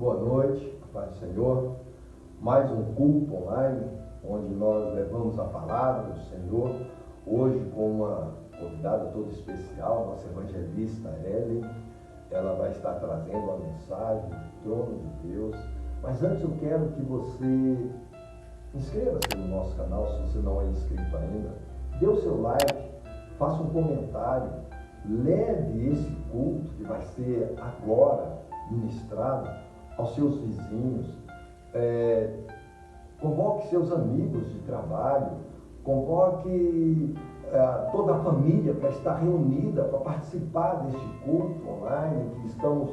Boa noite, paz do Senhor. Mais um culto online, onde nós levamos a palavra do Senhor. Hoje com uma convidada toda especial, nossa evangelista Ellen. Ela vai estar trazendo uma mensagem do trono de Deus. Mas antes eu quero que você inscreva-se no nosso canal, se você não é inscrito ainda. Dê o seu like, faça um comentário, leve esse culto que vai ser agora ministrado aos seus vizinhos, convoque seus amigos de trabalho, convoque toda a família para estar reunida, para participar deste culto online que estamos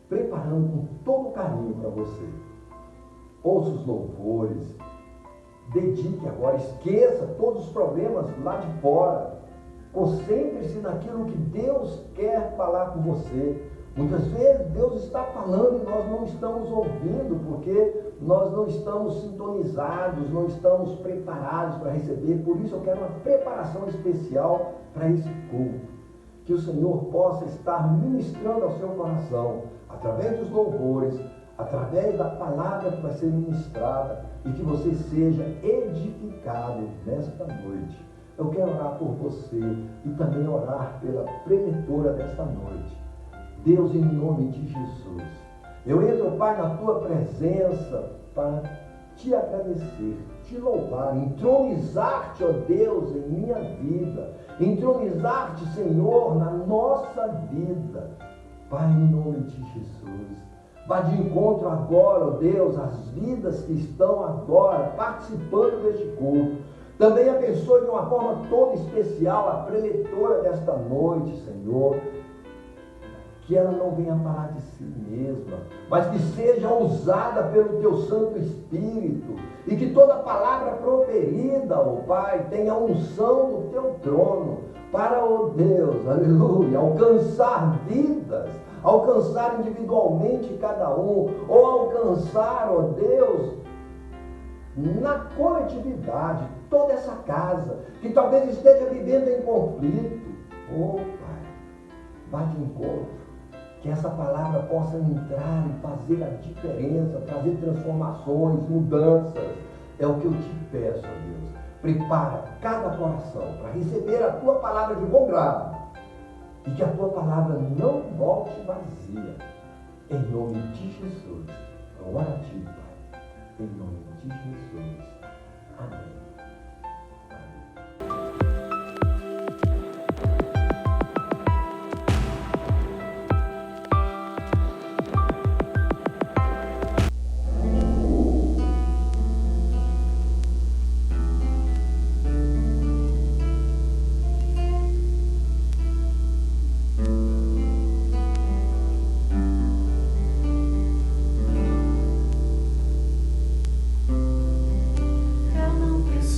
preparando com todo carinho para você. Ouça os louvores, dedique agora, esqueça todos os problemas lá de fora, concentre-se naquilo que Deus quer falar com você. Muitas vezes Deus está falando e nós não estamos ouvindo, porque nós não estamos sintonizados, não estamos preparados para receber. Por isso eu quero uma preparação especial para esse culto. Que o Senhor possa estar ministrando ao seu coração, através dos louvores, através da palavra que vai ser ministrada, e que você seja edificado nesta noite. Eu quero orar por você e também orar pela preletora desta noite. Deus, em nome de Jesus, eu entro, Pai, na Tua presença para Te agradecer, Te louvar, entronizar-Te, ó Deus, em minha vida, entronizar-Te, Senhor, na nossa vida. Pai, em nome de Jesus, vá de encontro agora, ó Deus, às vidas que estão agora participando deste culto. Também abençoe de uma forma toda especial a preletora desta noite, Senhor. Que ela não venha parar de si mesma, mas que seja usada pelo Teu Santo Espírito, e que toda palavra proferida, ó Pai, tenha a unção do Teu trono, para, ó Deus, aleluia, alcançar vidas, alcançar individualmente cada um, ou alcançar, ó Deus, na coletividade, toda essa casa, que talvez esteja vivendo em conflito. Ó Pai, vá de encontro. Que essa palavra possa entrar e fazer a diferença, trazer transformações, mudanças. É o que eu te peço, ó Deus. Prepara cada coração para receber a Tua palavra de bom grado. E que a Tua palavra não volte vazia. Em nome de Jesus. Eu oro a Ti, Pai. Em nome de Jesus. Amém. Eu não preciso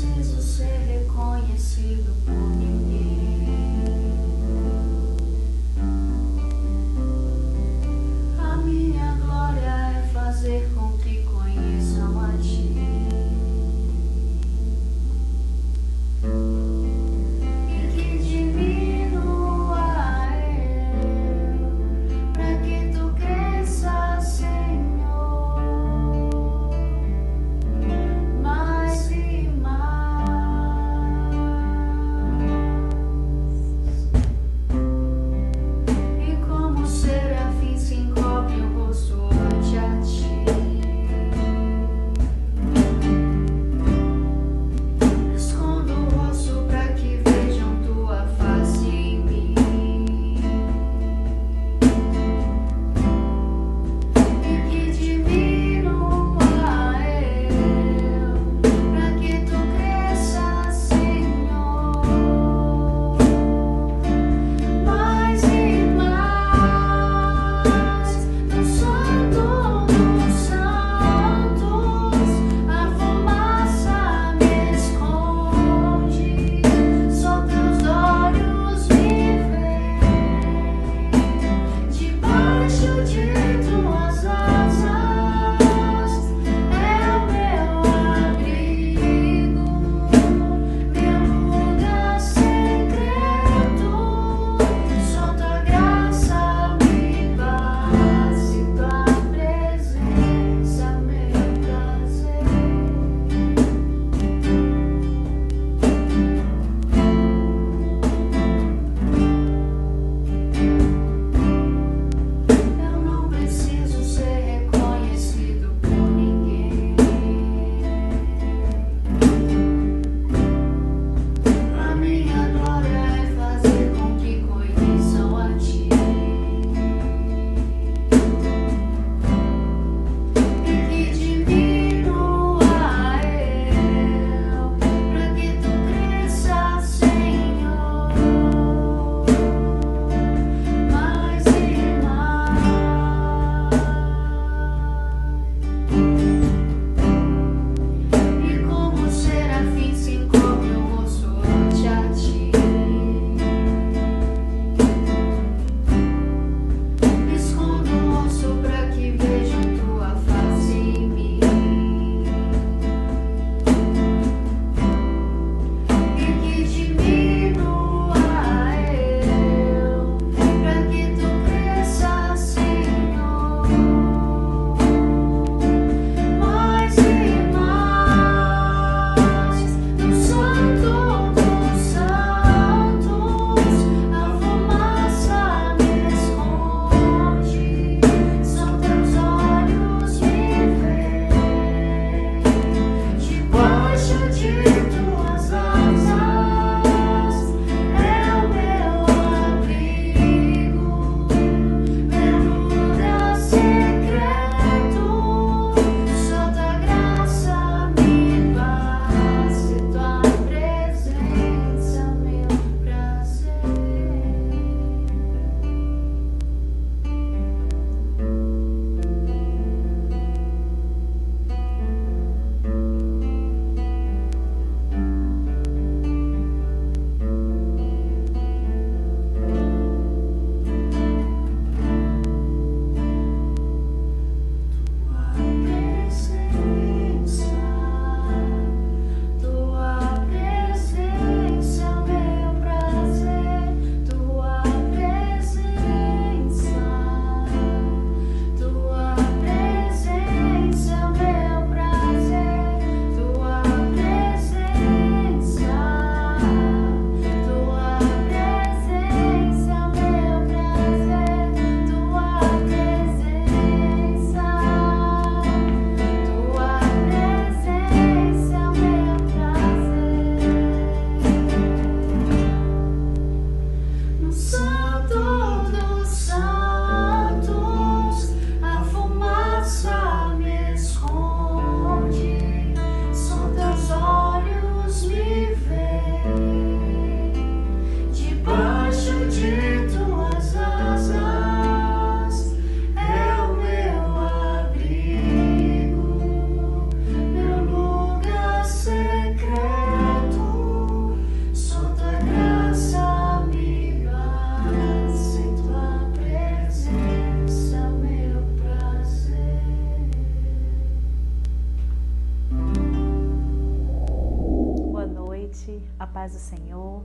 paz do Senhor.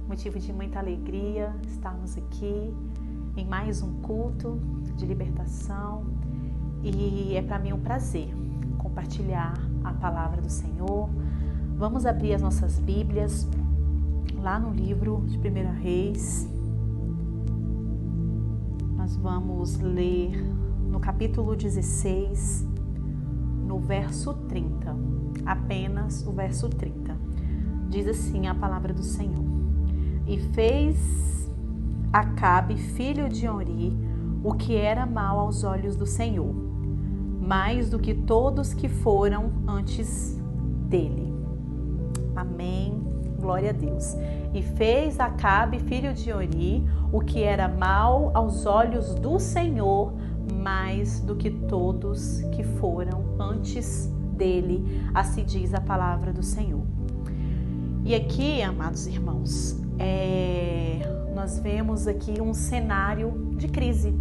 Motivo de muita alegria estarmos aqui em mais um culto de libertação. E é para mim um prazer compartilhar a palavra do Senhor. Vamos abrir as nossas Bíblias lá no livro de 1 Reis. Nós vamos ler no capítulo 16, no verso 30. Apenas o verso 30. Diz assim a palavra do Senhor. E fez Acabe, filho de Onri, o que era mal aos olhos do Senhor, mais do que todos que foram antes dele. Amém. Glória a Deus. E fez Acabe, filho de Onri, o que era mal aos olhos do Senhor, mais do que todos que foram antes dele. Assim diz a palavra do Senhor. E aqui, amados irmãos, nós vemos aqui um cenário de crise.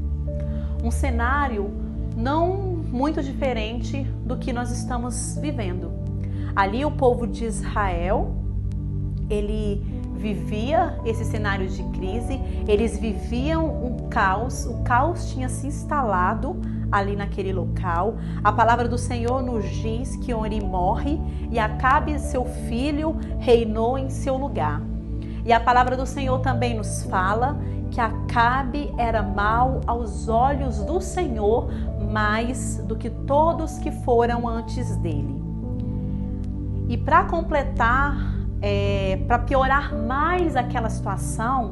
Um cenário não muito diferente do que nós estamos vivendo. Ali o povo de Israel, ele vivia esse cenário de crise, eles viviam um caos, o caos tinha se instalado ali naquele local. A palavra do Senhor nos diz que Onri morre e Acabe, seu filho, reinou em seu lugar. E a palavra do Senhor também nos fala que Acabe era mau aos olhos do Senhor, mais do que todos que foram antes dele. E para completar, para piorar mais aquela situação,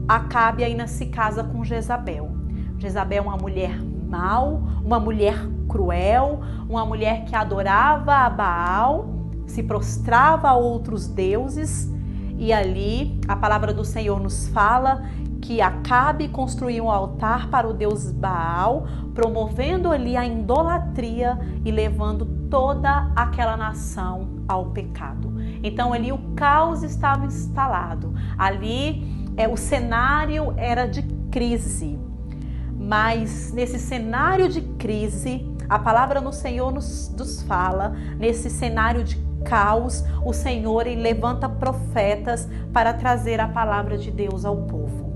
Acabe ainda se casa com Jezabel. Jezabel é uma mulher mau, uma mulher cruel, uma mulher que adorava a Baal, se prostrava a outros deuses. E ali a palavra do Senhor nos fala que Acabe construiu um altar para o deus Baal, promovendo ali a idolatria e levando toda aquela nação ao pecado. Então ali o caos estava instalado. Ali o cenário era de crise. Mas nesse cenário de crise, a palavra do Senhor nos fala, nesse cenário de caos, o Senhor levanta profetas para trazer a palavra de Deus ao povo.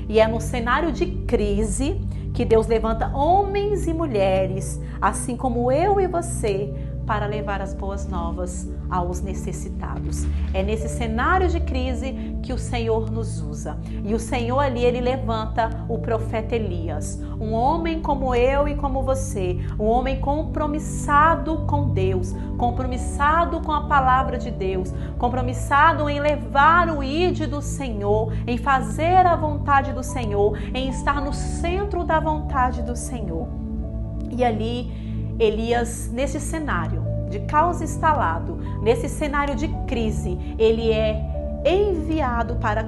E é no cenário de crise que Deus levanta homens e mulheres, assim como eu e você, para levar as boas novas aos necessitados. É nesse cenário de crise que o Senhor nos usa. E o Senhor ali, ele levanta o profeta Elias, um homem como eu e como você, um homem compromissado com Deus, compromissado com a palavra de Deus, compromissado em levar o ide do Senhor, em fazer a vontade do Senhor, em estar no centro da vontade do Senhor. E ali Elias, nesse cenário de caos instalado, nesse cenário de crise, ele é enviado para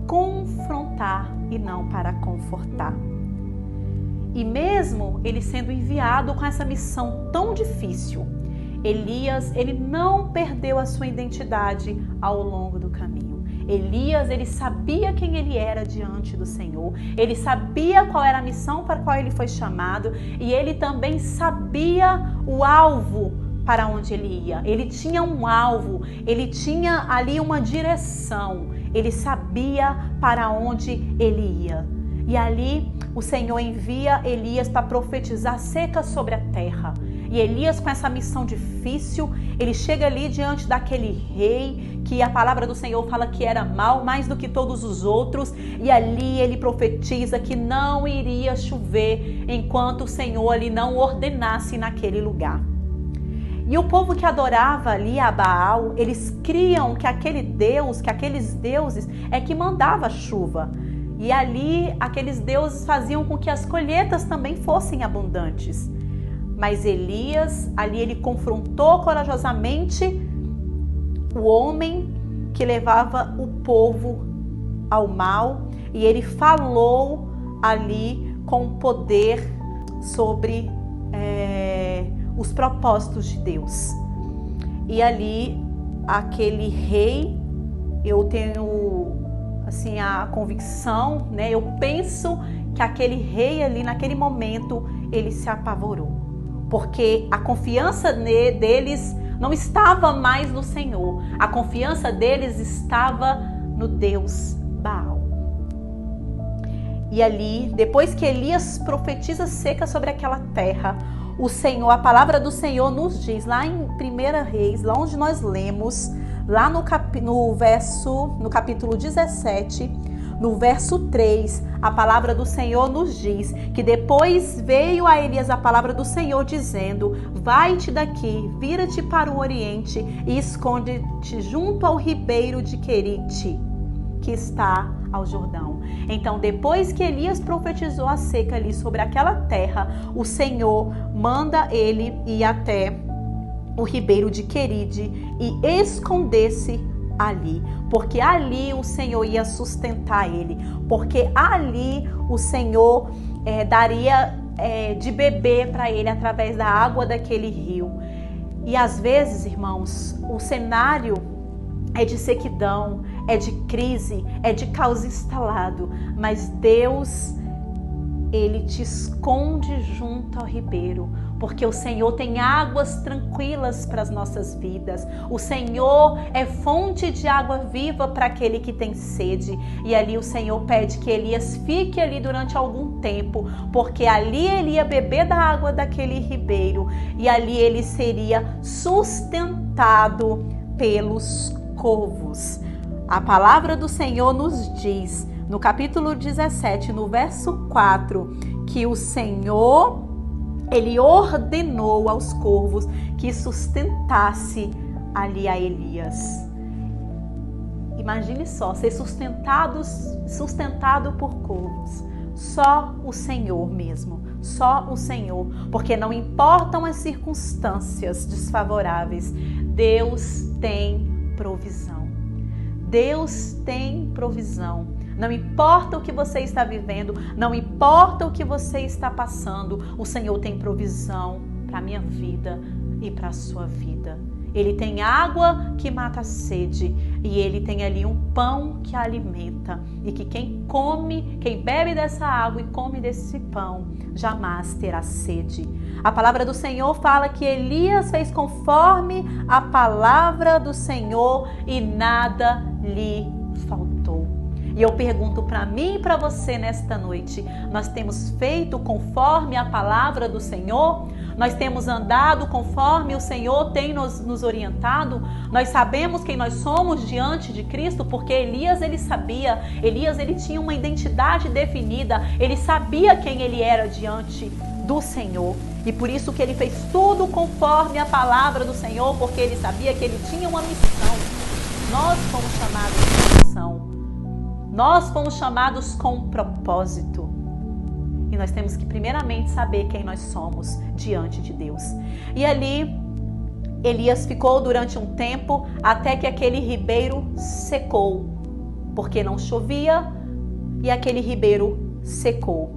confrontar e não para confortar. E mesmo ele sendo enviado com essa missão tão difícil, Elias, ele não perdeu a sua identidade ao longo do caminho. Elias, ele sabia quem ele era diante do Senhor, ele sabia qual era a missão para a qual ele foi chamado e ele também sabia o alvo para onde ele ia. Ele tinha um alvo, ele tinha ali uma direção, ele sabia para onde ele ia. E ali o Senhor envia Elias para profetizar seca sobre a terra. E Elias, com essa missão difícil, ele chega ali diante daquele rei que a palavra do Senhor fala que era mau mais do que todos os outros. E ali ele profetiza que não iria chover enquanto o Senhor ali não ordenasse naquele lugar. E o povo que adorava ali a Baal, eles criam que aquele Deus, que aqueles deuses é que mandava a chuva. E ali aqueles deuses faziam com que as colheitas também fossem abundantes. Mas Elias, ali ele confrontou corajosamente o homem que levava o povo ao mal. E ele falou ali com poder sobre os propósitos de Deus. E ali, aquele rei, eu tenho assim a convicção, né? Eu penso que aquele rei ali, naquele momento, ele se apavorou. Porque a confiança deles não estava mais no Senhor. A confiança deles estava no Deus Baal. E ali, depois que Elias profetiza seca sobre aquela terra, o Senhor, a palavra do Senhor nos diz, lá em 1 Reis, lá onde nós lemos, lá no capítulo 17, no verso 3, a palavra do Senhor nos diz que depois veio a Elias a palavra do Senhor dizendo: vai-te daqui, vira-te para o oriente e esconde-te junto ao ribeiro de Querite, que está ao Jordão. Então, depois que Elias profetizou a seca ali sobre aquela terra, o Senhor manda ele ir até o ribeiro de Querite e esconder-se ali, porque ali o Senhor ia sustentar ele, porque ali o Senhor daria de beber para ele através da água daquele rio. E às vezes, irmãos, o cenário é de sequidão, é de crise, é de caos instalado, mas Deus, Ele te esconde junto ao ribeiro, porque o Senhor tem águas tranquilas para as nossas vidas. O Senhor é fonte de água viva para aquele que tem sede. E ali o Senhor pede que Elias fique ali durante algum tempo, porque ali ele ia beber da água daquele ribeiro e ali ele seria sustentado pelos corvos. A palavra do Senhor nos diz, no capítulo 17, no verso 4, que o Senhor, Ele ordenou aos corvos que sustentasse ali a Elias. Imagine só, ser sustentado por corvos. Só o Senhor mesmo, só o Senhor, porque não importam as circunstâncias desfavoráveis, Deus tem provisão. Deus tem provisão. Não importa o que você está vivendo, não importa o que você está passando, o Senhor tem provisão para a minha vida e para a sua vida. Ele tem água que mata a sede e Ele tem ali um pão que alimenta e que quem bebe dessa água e come desse pão, jamais terá sede. A palavra do Senhor fala que Elias fez conforme a palavra do Senhor e nada lhe faltou. E eu pergunto para mim e para você nesta noite, nós temos feito conforme a palavra do Senhor? Nós temos andado conforme o Senhor tem nos orientado? Nós sabemos quem nós somos diante de Cristo? Porque Elias, ele sabia. Elias, ele tinha uma identidade definida. Ele sabia quem ele era diante do Senhor. E por isso que ele fez tudo conforme a palavra do Senhor, porque ele sabia que ele tinha uma missão. Nós fomos chamados com missão. Nós fomos chamados com um propósito. E nós temos que primeiramente saber quem nós somos diante de Deus. E ali, Elias ficou durante um tempo até que aquele ribeiro secou. Porque não chovia e aquele ribeiro secou.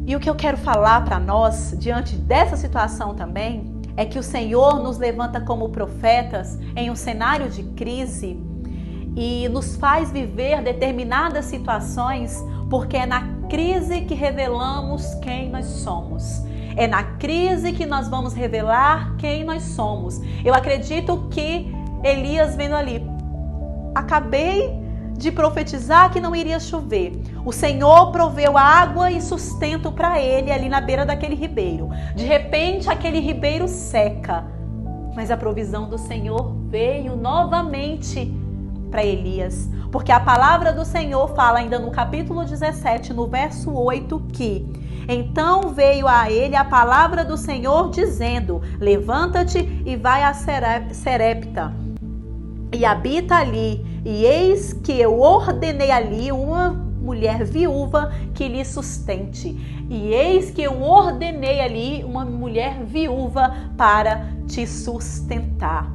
E o que eu quero falar para nós, diante dessa situação também, é que o Senhor nos levanta como profetas em um cenário de crise e nos faz viver determinadas situações, porque é na crise que revelamos quem nós somos. É na crise que nós vamos revelar quem nós somos. Eu acredito que Elias vendo ali, acabei de profetizar que não iria chover. O Senhor proveu água e sustento para ele ali na beira daquele ribeiro. De repente, aquele ribeiro seca. Mas a provisão do Senhor veio novamente para Elias. Porque a palavra do Senhor fala ainda no capítulo 17, no verso 8, que então veio a ele a palavra do Senhor dizendo: levanta-te e vai a Serepta e habita ali, e eis que eu ordenei ali uma mulher viúva que lhe sustente. E eis que eu ordenei ali uma mulher viúva para te sustentar.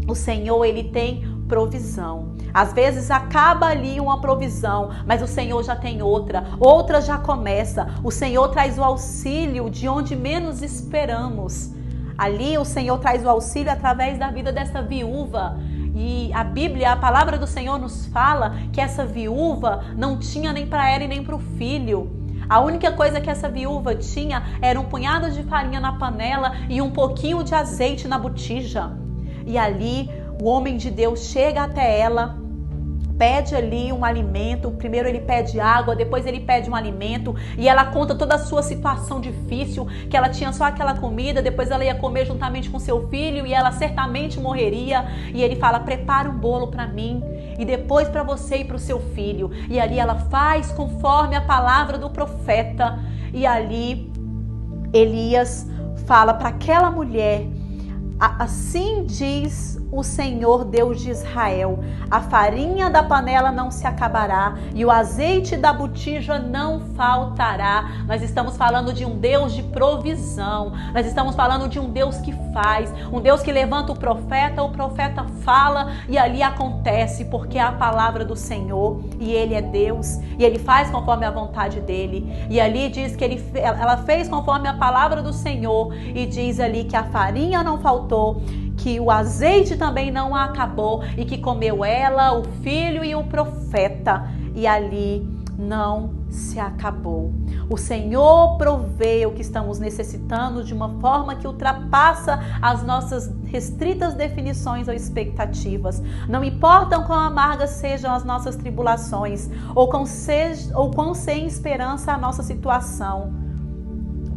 O Senhor, Ele tem provisão. Às vezes acaba ali uma provisão, mas o Senhor já tem outra já começa. O Senhor traz o auxílio de onde menos esperamos. Ali o Senhor traz o auxílio através da vida dessa viúva. E a Bíblia, a palavra do Senhor nos fala que essa viúva não tinha nem para ela e nem para o filho. A única coisa que essa viúva tinha era um punhado de farinha na panela e um pouquinho de azeite na botija. E ali o homem de Deus chega até ela, pede ali um alimento. Primeiro ele pede água, depois ele pede um alimento, e ela conta toda a sua situação difícil, que ela tinha só aquela comida, depois ela ia comer juntamente com seu filho e ela certamente morreria. E ele fala: prepara um bolo para mim e depois para você e para o seu filho. E ali ela faz conforme a palavra do profeta. E ali Elias fala para aquela mulher: assim diz o Senhor Deus de Israel, a farinha da panela não se acabará e o azeite da botija não faltará. Nós estamos falando de um Deus de provisão, nós estamos falando de um Deus que faz, um Deus que levanta o profeta fala e ali acontece, porque é a palavra do Senhor e Ele é Deus e Ele faz conforme a vontade dEle. E ali diz que ela fez conforme a palavra do Senhor, e diz ali que a farinha não faltou, que o azeite também não acabou, e que comeu ela, o filho e o profeta, e ali não se acabou. O Senhor provê o que estamos necessitando de uma forma que ultrapassa as nossas restritas definições ou expectativas. Não importam quão amargas sejam as nossas tribulações, ou quão sem esperança a nossa situação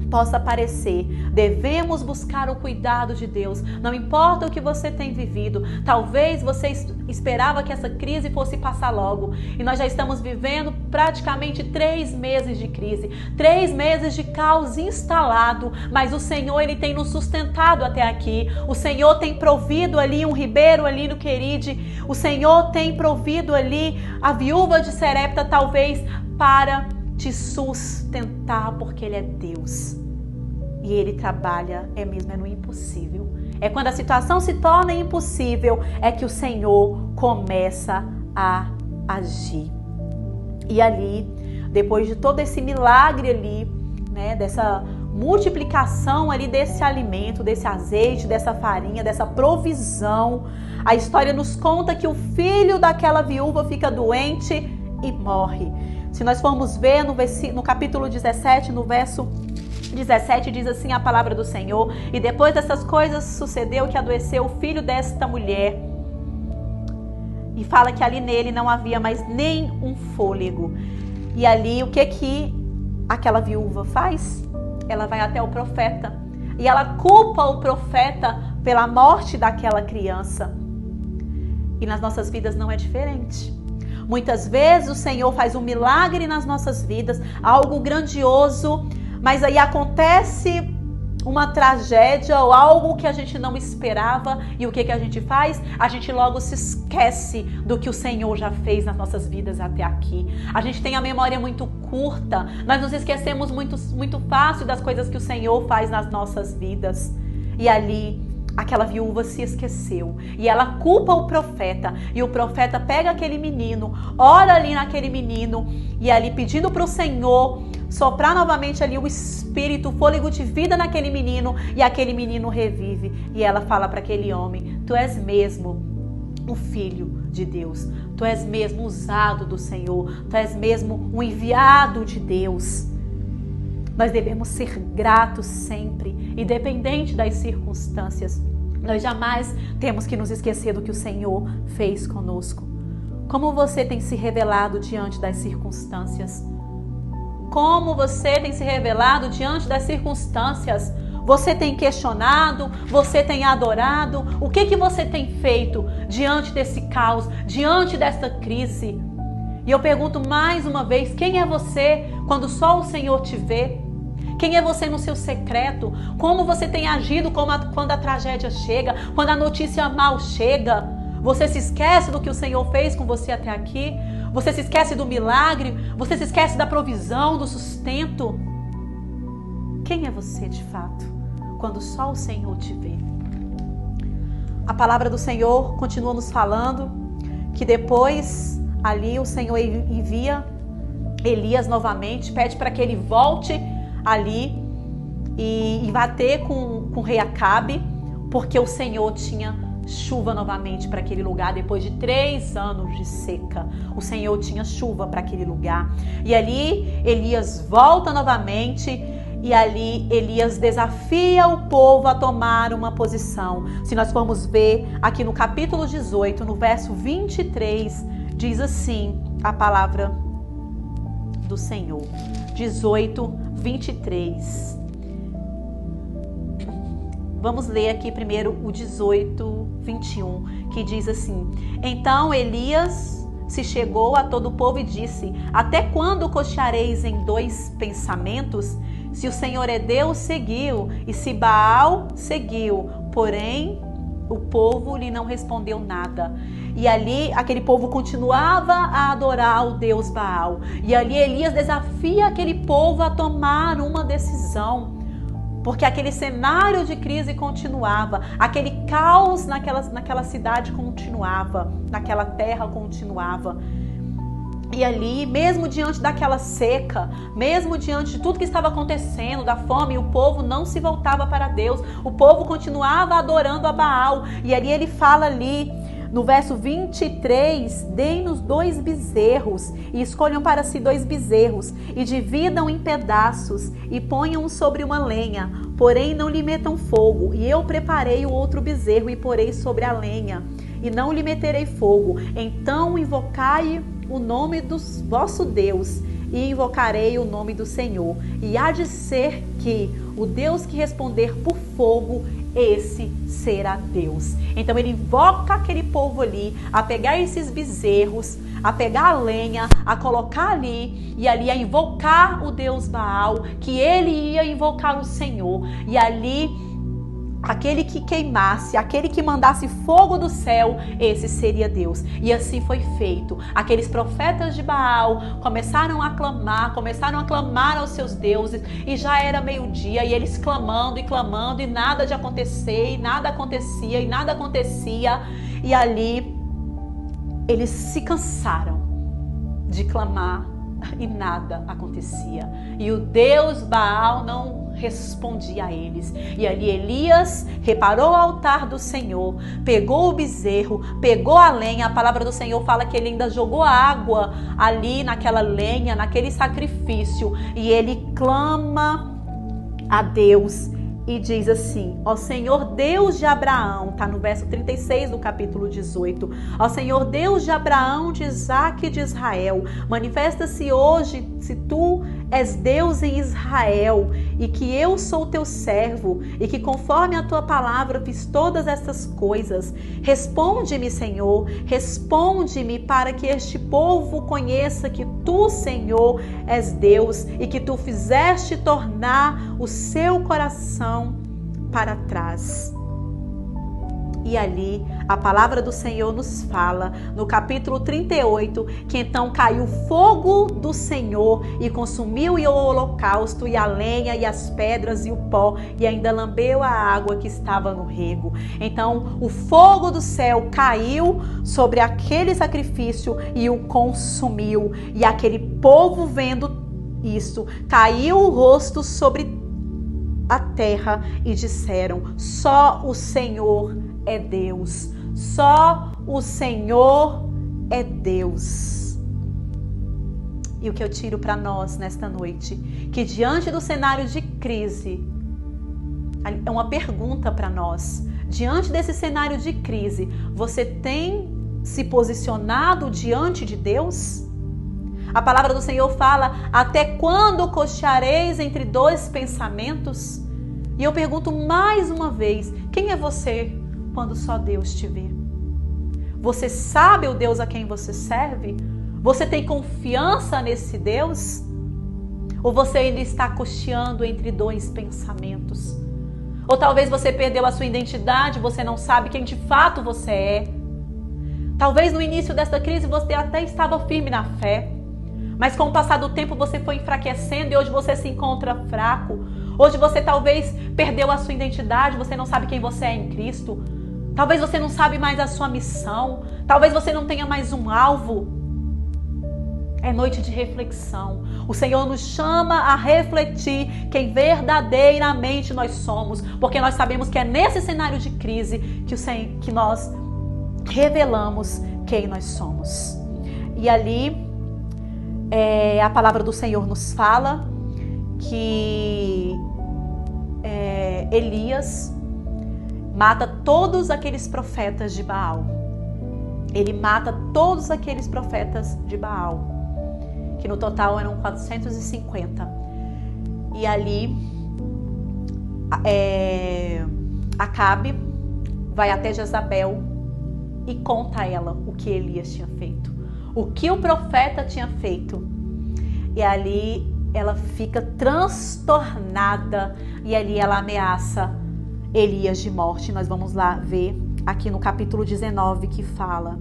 possa parecer, devemos buscar o cuidado de Deus. Não importa o que você tem vivido, talvez você esperava que essa crise fosse passar logo, e nós já estamos vivendo praticamente 3 meses de crise, 3 meses de caos instalado, mas o Senhor, Ele tem nos sustentado até aqui. O Senhor tem provido ali um ribeiro ali no Queride, o Senhor tem provido ali a viúva de Serepta, talvez para te sustentar, porque Ele é Deus. E Ele trabalha, mesmo no impossível. É quando a situação se torna impossível, é que o Senhor começa a agir. E ali, depois de todo esse milagre ali, né, dessa multiplicação ali desse alimento, desse azeite, dessa farinha, dessa provisão, a história nos conta que o filho daquela viúva fica doente e morre. Se nós formos ver no capítulo 17, no verso 17, diz assim a palavra do Senhor: e depois dessas coisas sucedeu que adoeceu o filho desta mulher. E fala que ali nele não havia mais nem um fôlego. E ali o que aquela viúva faz? Ela vai até o profeta e ela culpa o profeta pela morte daquela criança. E nas nossas vidas não é diferente. Muitas vezes o Senhor faz um milagre nas nossas vidas, algo grandioso, mas aí acontece uma tragédia ou algo que a gente não esperava, e o que a gente faz? A gente logo se esquece do que o Senhor já fez nas nossas vidas até aqui. A gente tem a memória muito curta, nós nos esquecemos muito fácil das coisas que o Senhor faz nas nossas vidas. E ali aquela viúva se esqueceu e ela culpa o profeta, e o profeta pega aquele menino, ora ali naquele menino, e ali pedindo para o Senhor soprar novamente ali o espírito, o fôlego de vida naquele menino, e aquele menino revive. E ela fala para aquele homem: tu és mesmo o filho de Deus, tu és mesmo usado do Senhor, tu és mesmo um enviado de Deus. Nós devemos ser gratos sempre, independente das circunstâncias. Nós jamais temos que nos esquecer do que o Senhor fez conosco. Como você tem se revelado diante das circunstâncias? Como você tem se revelado diante das circunstâncias? Você tem questionado? Você tem adorado? O que você tem feito diante desse caos, diante dessa crise? E eu pergunto mais uma vez: quem é você quando só o Senhor te vê? Quem é você no seu secreto? Como você tem agido quando a tragédia chega, quando a notícia mal chega? Você se esquece do que o Senhor fez com você até aqui? Você se esquece do milagre? Você se esquece da provisão, do sustento? Quem é você de fato quando só o Senhor te vê? A palavra do Senhor continua nos falando que depois ali o Senhor envia Elias novamente, pede para que ele volte ali e vá ter com o rei Acabe, porque o Senhor tinha chuva novamente para aquele lugar. Depois de 3 anos de seca, o Senhor tinha chuva para aquele lugar. E ali Elias volta novamente, e ali Elias desafia o povo a tomar uma posição. Se nós formos ver aqui no capítulo 18, no verso 23, diz assim a palavra do Senhor. 18, 23. Vamos ler aqui primeiro o 18, 21, que diz assim: Então Elias se chegou a todo o povo e disse: Até quando cocheareis em 2 pensamentos? Se o Senhor é Deus, seguiu, e se Baal, seguiu. Porém, o povo lhe não respondeu nada. E ali, aquele povo continuava a adorar o Deus Baal. E ali Elias desafia aquele povo a tomar uma decisão, porque aquele cenário de crise continuava, aquele caos naquela cidade continuava, naquela terra continuava. E ali, mesmo diante daquela seca, mesmo diante de tudo que estava acontecendo, da fome, o povo não se voltava para Deus. O povo continuava adorando a Baal. E ali ele fala ali, no verso 23, deem-nos 2 bezerros, e escolham para si 2 bezerros, e dividam em pedaços, e ponham sobre uma lenha, porém não lhe metam fogo. E eu preparei o outro bezerro, e porei sobre a lenha, e não lhe meterei fogo. Então invocai o nome do vosso Deus, e invocarei o nome do Senhor. E há de ser que o Deus que responder por fogo, esse será Deus. Então ele invoca aquele povo ali a pegar esses bezerros, a pegar a lenha, a colocar ali, e ali a invocar o Deus Baal, que ele ia invocar o Senhor. E ali, aquele que queimasse, aquele que mandasse fogo do céu, esse seria Deus. E assim foi feito. Aqueles profetas de Baal começaram a clamar aos seus deuses, e já era meio-dia, e eles clamando, e nada de acontecer, e nada acontecia, e ali eles se cansaram de clamar, e nada acontecia. E o Deus Baal não respondia a eles. E ali Elias reparou o altar do Senhor, pegou o bezerro, pegou a lenha. A palavra do Senhor fala que ele ainda jogou água ali naquela lenha, naquele sacrifício, e ele clama a Deus e diz assim: ó Senhor Deus de Abraão, está no verso 36 do capítulo 18, ó Senhor Deus de Abraão, de Isaque e de Israel, manifesta-se hoje se tu és Deus em Israel, e que eu sou teu servo, e que conforme a tua palavra fiz todas estas coisas. Responde-me, Senhor, responde-me, para que este povo conheça que tu, Senhor, és Deus, e que tu fizeste tornar o seu coração para trás. E ali a palavra do Senhor nos fala, no capítulo 38, que então caiu fogo do Senhor e consumiu o holocausto, e a lenha, e as pedras, e o pó, e ainda lambeu a água que estava no rego. Então o fogo do céu caiu sobre aquele sacrifício e o consumiu. E aquele povo, vendo isso, caiu o rosto sobre a terra e disseram: só o Senhor é Deus, só o Senhor é Deus. E o que eu tiro para nós nesta noite, que diante do cenário de crise, é uma pergunta para nós: diante desse cenário de crise, você tem se posicionado diante de Deus? A palavra do Senhor fala: até quando cocheareis entre 2 pensamentos? E eu pergunto mais uma vez: quem é você quando só Deus te vê? Você sabe o Deus a quem você serve? Você tem confiança nesse Deus? Ou você ainda está cocheando entre 2 pensamentos? Ou talvez você perdeu a sua identidade, você não sabe quem de fato você é. Talvez no início desta crise você até estava firme na fé, mas com o passar do tempo você foi enfraquecendo e hoje você se encontra fraco. Hoje você talvez perdeu a sua identidade, você não sabe quem você é em Cristo. Talvez você não sabe mais a sua missão. Talvez você não tenha mais um alvo. É noite de reflexão. O Senhor nos chama a refletir quem verdadeiramente nós somos, porque nós sabemos que é nesse cenário de crise que nós revelamos quem nós somos. E ali a palavra do Senhor nos fala que Elias mata todos aqueles profetas de Baal. Ele mata todos aqueles profetas de Baal, que no total eram 450. E ali Acabe vai até Jezabel e conta a ela o que Elias tinha feito, o que o profeta tinha feito. E ali ela fica transtornada e ali ela ameaça Elias de morte. Nós vamos lá ver aqui no capítulo 19 que fala: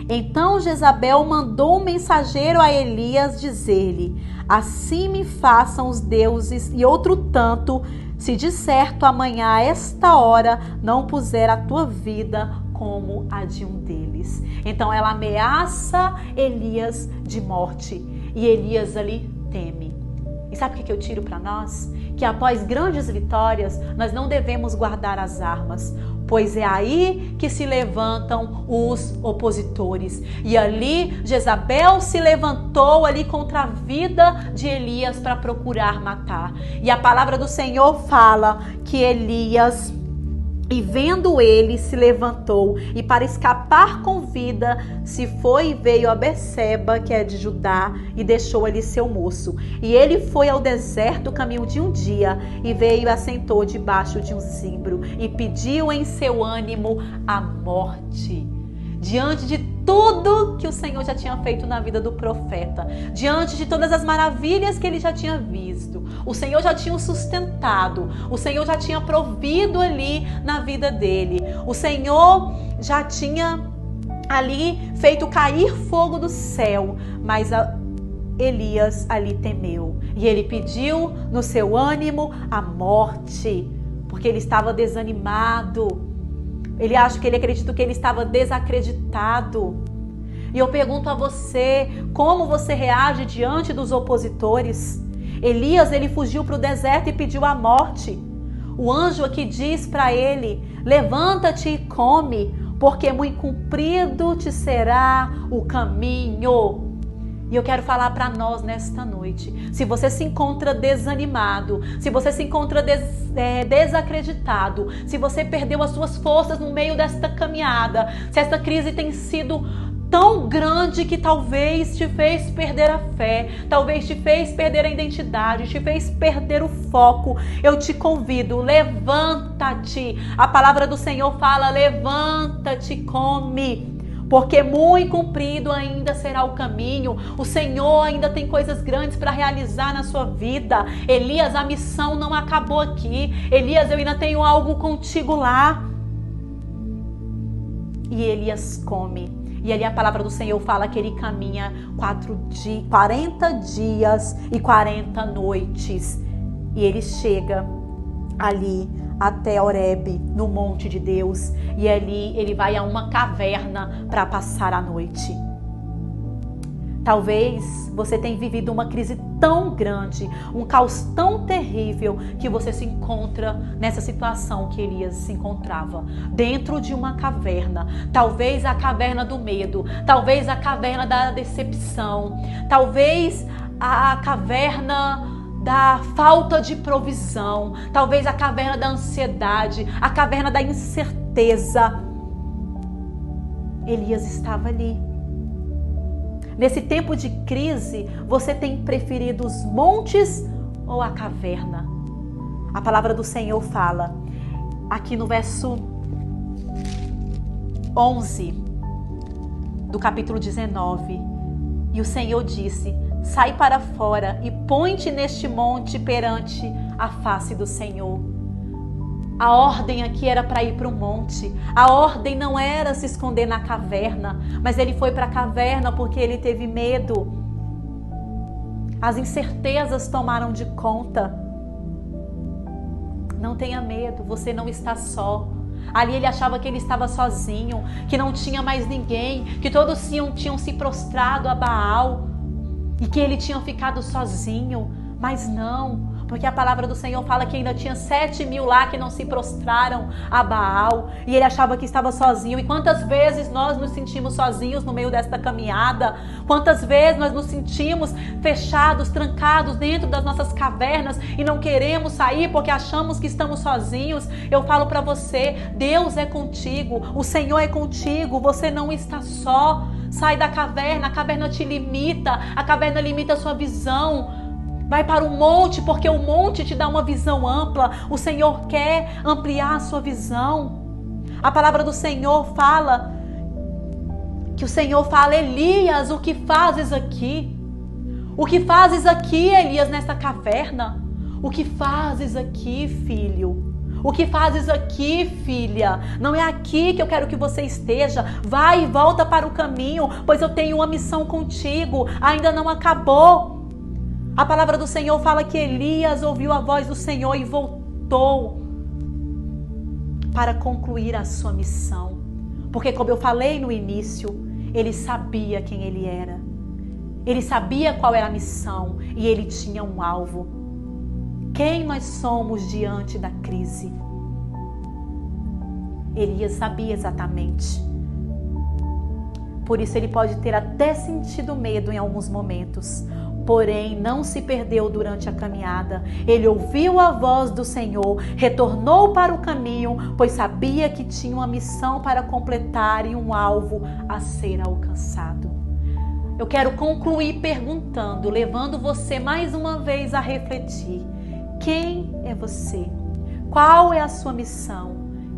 Então Jezabel mandou um mensageiro a Elias dizer-lhe: Assim me façam os deuses, e outro tanto, se de certo amanhã a esta hora não puser a tua vida como a de um deles. Então ela ameaça Elias de morte e Elias ali teme. E sabe o que eu tiro para nós? Que após grandes vitórias, nós não devemos guardar as armas, pois é aí que se levantam os opositores. E ali Jezabel se levantou ali contra a vida de Elias para procurar matar. E a palavra do Senhor fala que Elias, e vendo ele, se levantou e para escapar com vida se foi e veio a Berseba, que é de Judá, e deixou ali seu moço. E ele foi ao deserto caminho de um dia e veio e assentou debaixo de um zimbro e pediu em seu ânimo a morte. Diante de tudo que o Senhor já tinha feito na vida do profeta, diante de todas as maravilhas que ele já tinha visto, o Senhor já tinha o sustentado, o Senhor já tinha provido ali na vida dele, o Senhor já tinha ali feito cair fogo do céu, mas Elias ali temeu e ele pediu no seu ânimo a morte, porque ele estava desanimado. Ele acreditou que ele estava desacreditado. E eu pergunto a você, como você reage diante dos opositores? Elias, ele fugiu para o deserto e pediu a morte. O anjo aqui diz para ele: levanta-te e come, porque muito comprido te será o caminho. E eu quero falar para nós nesta noite, se você se encontra desanimado, se você se encontra desacreditado, se você perdeu as suas forças no meio desta caminhada, se esta crise tem sido tão grande que talvez te fez perder a fé, talvez te fez perder a identidade, te fez perder o foco, eu te convido, levanta-te. A palavra do Senhor fala: levanta-te, come. Porque muito comprido ainda será o caminho. O Senhor ainda tem coisas grandes para realizar na sua vida. Elias, a missão não acabou aqui. Elias, eu ainda tenho algo contigo lá. E Elias come. E ali a palavra do Senhor fala que ele caminha 40 dias e 40 noites. E ele chega ali até Horebe, no monte de Deus, e ali ele vai a uma caverna para passar a noite. Talvez você tenha vivido uma crise tão grande, um caos tão terrível, que você se encontra nessa situação que Elias se encontrava, dentro de uma caverna. Talvez a caverna do medo, talvez a caverna da decepção, talvez a caverna da falta de provisão, talvez a caverna da ansiedade, a caverna da incerteza. Elias estava ali. Nesse tempo de crise, você tem preferido os montes ou a caverna? A palavra do Senhor fala, aqui no verso 11 do capítulo 19, e o Senhor disse: sai para fora e põe-te neste monte perante a face do Senhor. A ordem aqui era para ir para o monte. A ordem não era se esconder na caverna, mas ele foi para a caverna porque ele teve medo. As incertezas tomaram de conta. Não tenha medo, você não está só. Ali ele achava que ele estava sozinho, que não tinha mais ninguém, que todos tinham se prostrado a Baal. e que ele tinha ficado sozinho, mas não, porque a palavra do Senhor fala que ainda tinha 7.000 lá que não se prostraram a Baal, e ele achava que estava sozinho. E quantas vezes nós nos sentimos sozinhos no meio desta caminhada? Quantas vezes nós nos sentimos fechados, trancados dentro das nossas cavernas e não queremos sair porque achamos que estamos sozinhos? Eu falo para você, Deus é contigo, o Senhor é contigo, você não está só. Sai da caverna, a caverna te limita, a caverna limita a sua visão. Vai para o monte, porque o monte te dá uma visão ampla. O Senhor quer ampliar a sua visão. A palavra do Senhor fala, Elias, o que fazes aqui? O que fazes aqui, Elias, nesta caverna? O que fazes aqui, filho? O que fazes aqui, filha? Não é aqui que eu quero que você esteja. Vai e volta para o caminho, pois eu tenho uma missão contigo. Ainda não acabou. A palavra do Senhor fala que Elias ouviu a voz do Senhor e voltou para concluir a sua missão. Porque, como eu falei no início, ele sabia quem ele era. Ele sabia qual era a missão e ele tinha um alvo. Quem nós somos diante da crise? Elias sabia exatamente. Por isso ele pode ter até sentido medo em alguns momentos. Porém, não se perdeu durante a caminhada. Ele ouviu a voz do Senhor, retornou para o caminho, pois sabia que tinha uma missão para completar e um alvo a ser alcançado. Eu quero concluir perguntando, levando você mais uma vez a refletir. Quem é você? Qual é a sua missão?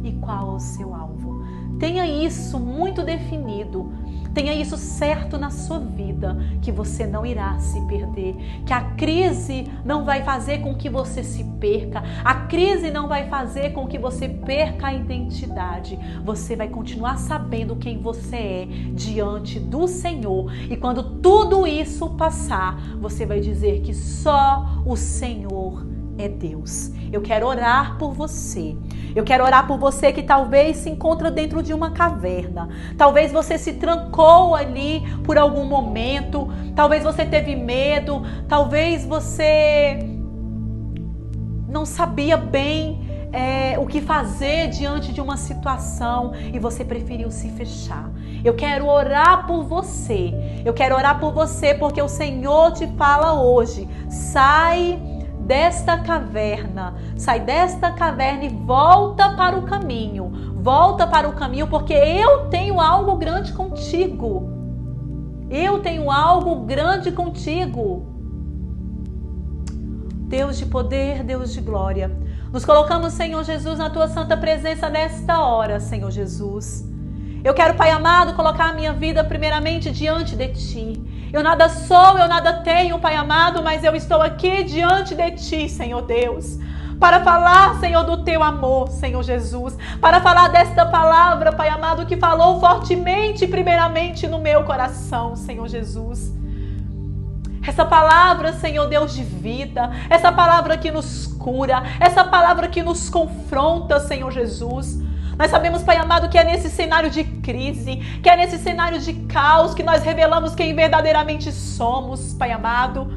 E qual é o seu alvo? Tenha isso muito definido. Tenha isso certo na sua vida, que você não irá se perder, que a crise não vai fazer com que você se perca, a crise não vai fazer com que você perca a identidade. Você vai continuar sabendo quem você é diante do Senhor, e quando tudo isso passar, você vai dizer que só o Senhor é Deus. Eu quero orar por você. Eu quero orar por você que talvez se encontra dentro de uma caverna. Talvez você se trancou ali por algum momento. Talvez você teve medo. Talvez você não sabia bem o que fazer diante de uma situação e você preferiu se fechar. Eu quero orar por você. Eu quero orar por você porque o Senhor te fala hoje. Sai desta caverna e volta para o caminho. Volta para o caminho, porque eu tenho algo grande contigo. Eu tenho algo grande contigo. Deus de poder, Deus de glória, nos colocamos, Senhor Jesus, na tua santa presença nesta hora, Senhor Jesus. Eu quero, Pai amado, colocar a minha vida primeiramente diante de Ti. Eu nada sou, eu nada tenho, Pai amado, mas eu estou aqui diante de Ti, Senhor Deus, para falar, Senhor, do Teu amor, Senhor Jesus, para falar desta palavra, Pai amado, que falou fortemente, primeiramente no meu coração, Senhor Jesus. Essa palavra, Senhor Deus de vida, essa palavra que nos cura, essa palavra que nos confronta, Senhor Jesus. Nós sabemos, Pai amado, que é nesse cenário de crise, que é nesse cenário de caos que nós revelamos quem verdadeiramente somos, Pai amado.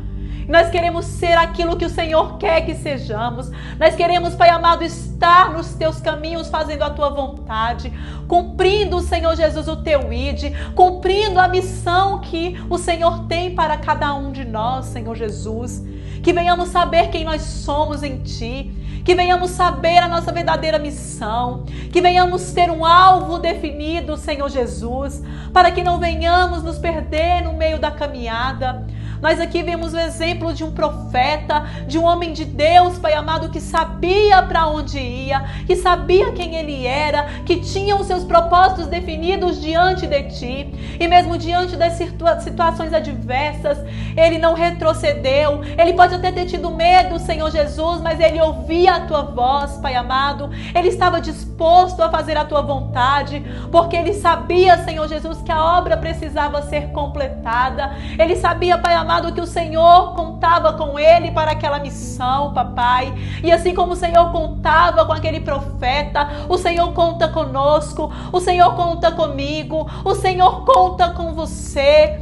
Nós queremos ser aquilo que o Senhor quer que sejamos. Nós queremos, Pai amado, estar nos Teus caminhos, fazendo a Tua vontade, cumprindo, Senhor Jesus, o Teu ID, cumprindo a missão que o Senhor tem para cada um de nós, Senhor Jesus. Que venhamos saber quem nós somos em Ti, que venhamos saber a nossa verdadeira missão, que venhamos ter um alvo definido, Senhor Jesus, para que não venhamos nos perder no meio da caminhada. Nós aqui vemos o exemplo de um profeta, de um homem de Deus, Pai amado, que sabia para onde ia, que sabia quem ele era, que tinha os seus propósitos definidos diante de Ti. E mesmo diante das situações adversas, ele não retrocedeu. Ele pode até ter tido medo, Senhor Jesus, mas ele ouvia a Tua voz, Pai amado. Ele estava disposto a fazer a Tua vontade, porque ele sabia, Senhor Jesus, que a obra precisava ser completada. Ele sabia, Pai amado, que o Senhor contava com ele para aquela missão, papai. E assim como o Senhor contava com aquele profeta, o Senhor conta conosco, o Senhor conta comigo, o Senhor conta com você.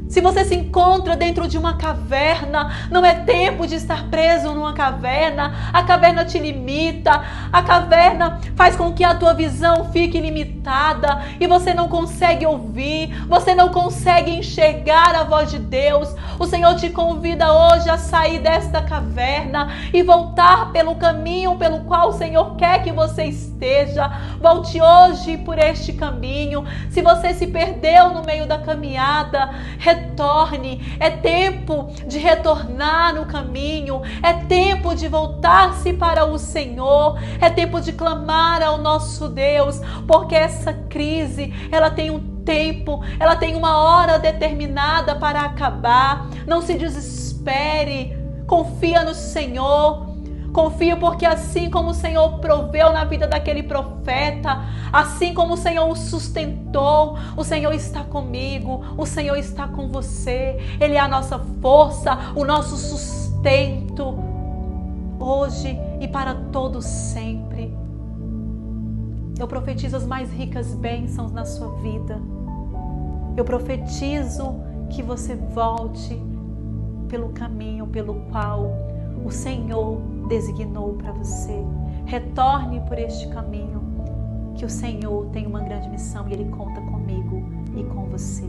Se você se encontra dentro de uma caverna, não é tempo de estar preso numa caverna. A caverna te limita, a caverna faz com que a tua visão fique limitada e você não consegue ouvir, você não consegue enxergar a voz de Deus. O Senhor te convida hoje a sair desta caverna e voltar pelo caminho pelo qual o Senhor quer que você esteja. Volte hoje por este caminho. Se você se perdeu no meio da caminhada, retorne. É tempo de retornar no caminho. É tempo de voltar-se para o Senhor. É tempo de clamar ao nosso Deus, porque essa crise, ela tem um tempo, ela tem uma hora determinada para acabar. Não se desespere. Confia no Senhor. Confio, porque assim como o Senhor proveu na vida daquele profeta, assim como o Senhor o sustentou, o Senhor está comigo, o Senhor está com você. Ele é a nossa força, o nosso sustento, hoje e para todo sempre. Eu profetizo as mais ricas bênçãos na sua vida. Eu profetizo que você volte pelo caminho pelo qual o Senhor designou para você. Retorne por este caminho, que o Senhor tem uma grande missão e Ele conta comigo e com você.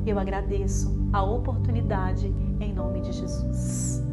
Eu agradeço a oportunidade em nome de Jesus.